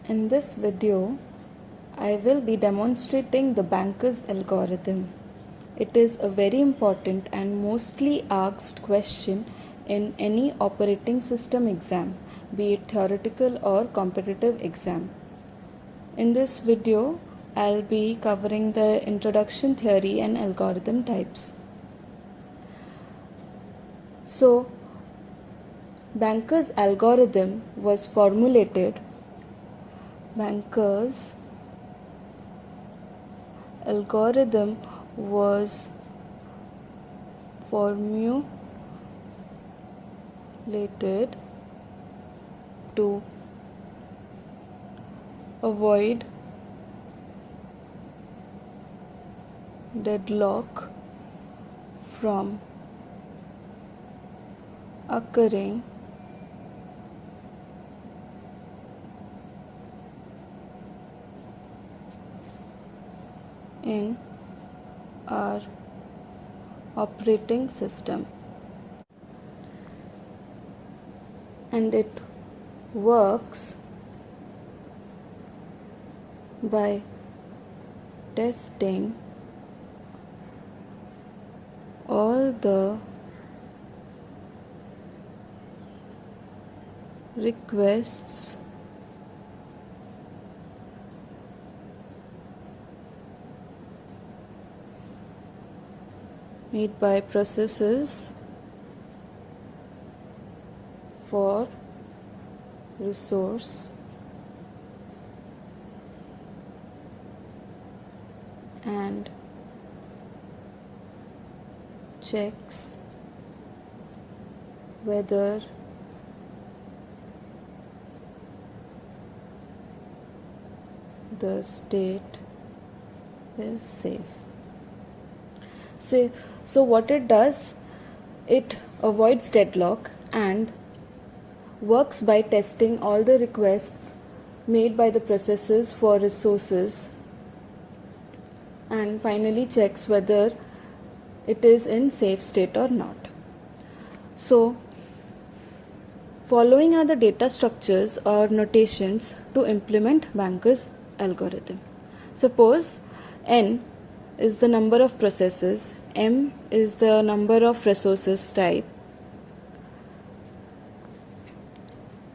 In this video, I will be demonstrating the banker's algorithm. It is a very important and mostly asked question in any operating system exam, be it theoretical or competitive exam. In this video, I'll be covering the introduction theory and algorithm types. So, Banker's algorithm was formulated. Banker's algorithm was formulated to avoid deadlock from occurring in our operating system, and it works by testing all the requests made by processes for resource and checks whether the state is safe. So what it does, it avoids deadlock and works by testing all the requests made by the processes for resources and finally checks whether it is in safe state or not. So, following are the data structures or notations to implement Banker's algorithm. Suppose N is the number of processes, M is the number of resources type,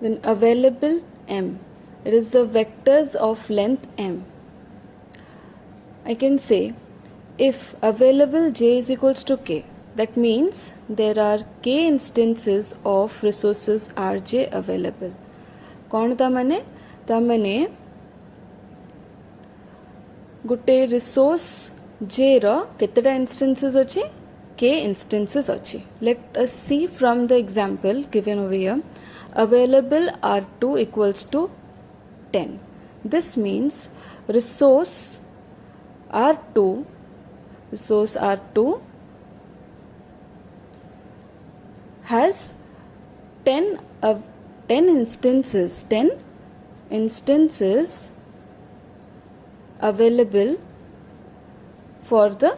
then available M, it is the vectors of length M. I can say if available J is equals to K, that means there are K instances of resources Rj available. कौन ता मने गुटे resource J रो केतेटा instances अछि K instances अछि. Let us see from the example given over here. Available R2 equals to 10. This means resource R2 has 10 instances available for the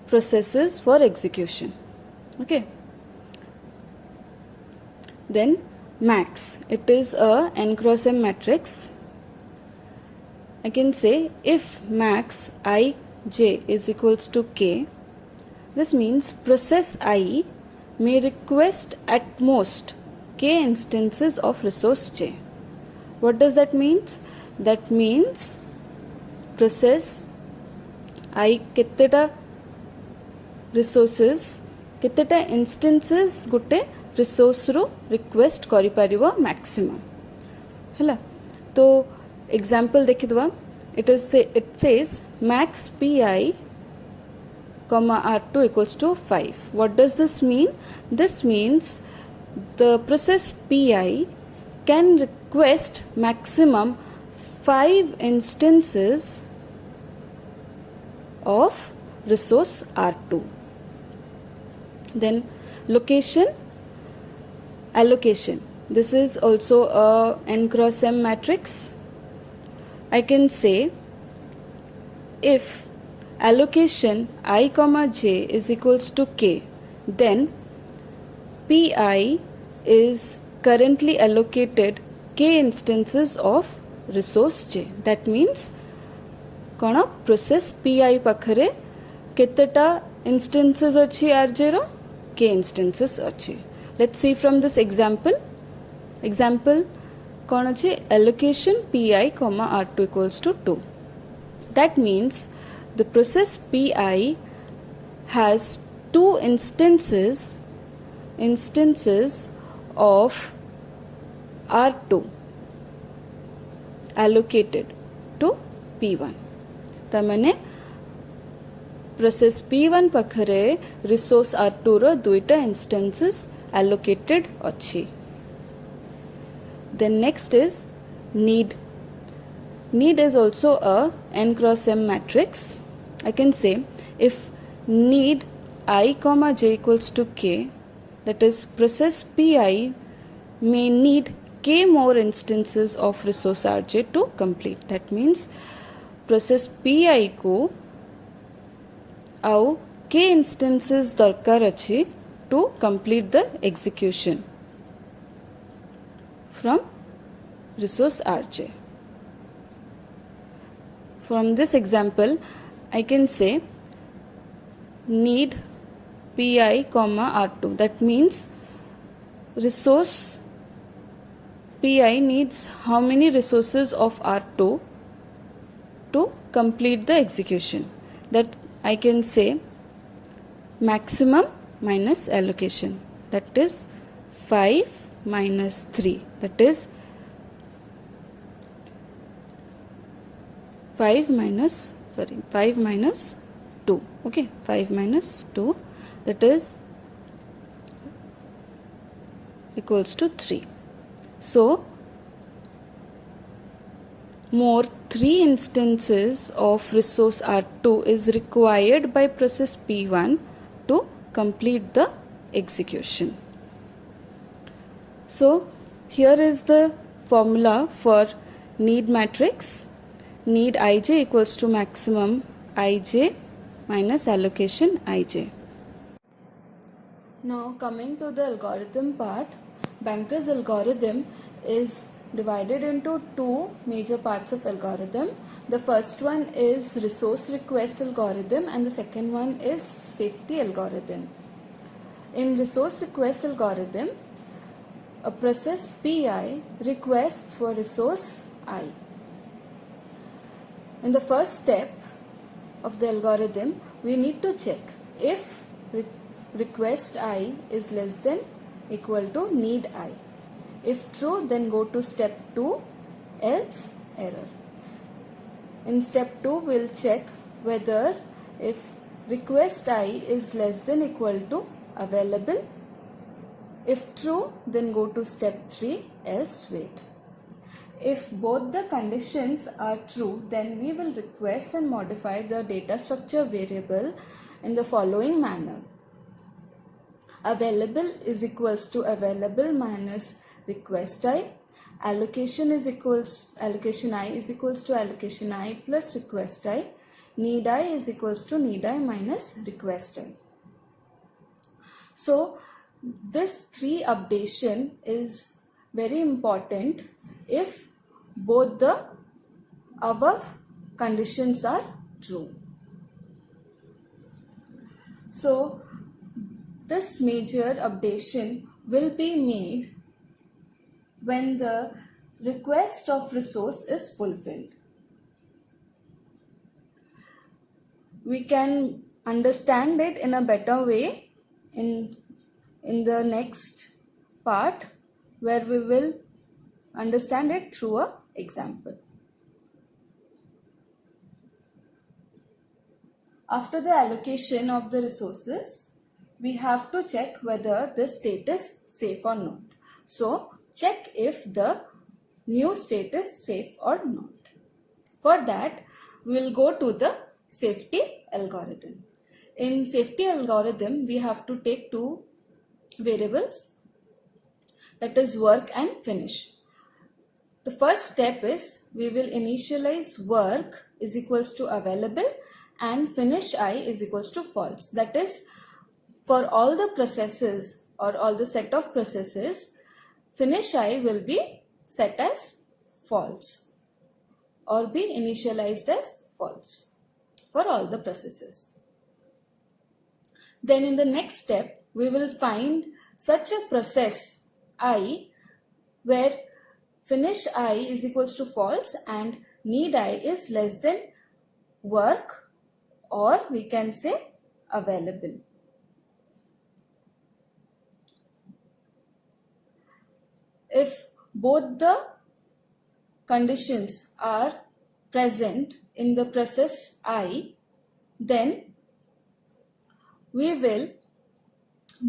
processes for execution. Okay. Then max, it is a n cross m matrix. I can say if max I j is equals to k, this means process I may request at most k instances of resource j. What does that mean? That means process I केतेटा resources केतेटा instances Gute resource row request करि परिबो maximum हैला. तो example देखि दवा. It says max pi comma r2 equals to 5. What does this mean? This means the process pi can request maximum 5 instances of resource R2. Then location, allocation. This is also a n cross m matrix. I can say if allocation I comma j is equals to k, then pi is currently allocated k instances of resource j. That means कौन process pi पाखरे केतेटा instances अच्छी rj रो k instances अच्छी. Let's see from this example. Example कौन अच्छे allocation pi comma r2 equals to 2. That means the process pi has two instances of R2 allocated to P1. तमने process P1 पाखरे resource R2 रो दुईटा instances allocated अच्छी. Then next is need. Need is also a n cross m matrix. I can say if need I comma j equals to k, that is process pi may need k more instances of resource rj to complete. That means process pi को आउ k instances दरकार अच्छी to complete the execution from resource rj. From this example, I can say need pi comma r2. That means resource pi needs how many resources of r2 to complete the execution. That I can say maximum minus allocation. That is 5 minus 3. That is 5 minus 2. Okay, 5 minus 2, that is equals to 3. So more 3 instances of resource R2 is required by process P1 to complete the execution. So here is the formula for need matrix. Need ij equals to maximum ij minus allocation ij. Now coming to the algorithm part, Banker's algorithm is divided into two major parts of algorithm. The first one is resource request algorithm and the second one is safety algorithm. In resource request algorithm, a process pi requests for resource I. In the first step of the algorithm, we need to check if request I is less than equal to need I. If true, then go to step 2, else error. In step 2, we'll check whether if request I is less than equal to available. If true, then go to step 3, else wait. If both the conditions are true, then we will request and modify the data structure variable in the following manner. Available is equals to available minus request I. Allocation I is equals to allocation I plus request I. Need I is equals to need I minus request I. So this 3 updation is very important if both the above conditions are true. So this major updation will be made when the request of resource is fulfilled. We can understand it in a better way in the next part, where we will understand it through an example. After the allocation of the resources, we have to check whether the state is safe or not. So check if the new state is safe or not. For that, we will go to the safety algorithm. In safety algorithm, we have to take 2 variables, that is work and finish. The first step is we will initialize work is equals to available and finish I is equals to false. That is, for all the processes or all the set of processes, finish I will be set as false or be initialized as false for all the processes. Then in the next step, we will find such a process I where finish I is equals to false and need I is less than work, or we can say available. If both the conditions are present in the process I, then we will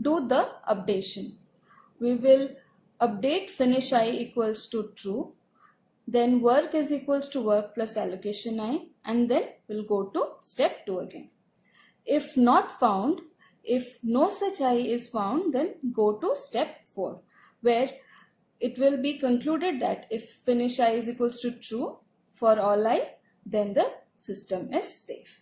do the updation. We will update finish I equals to true, then work is equals to work plus allocation I, and then we'll go to step 2 again. If not found, if no such I is found, then go to step 4, where it will be concluded that if finish I is equals to true for all I, then the system is safe.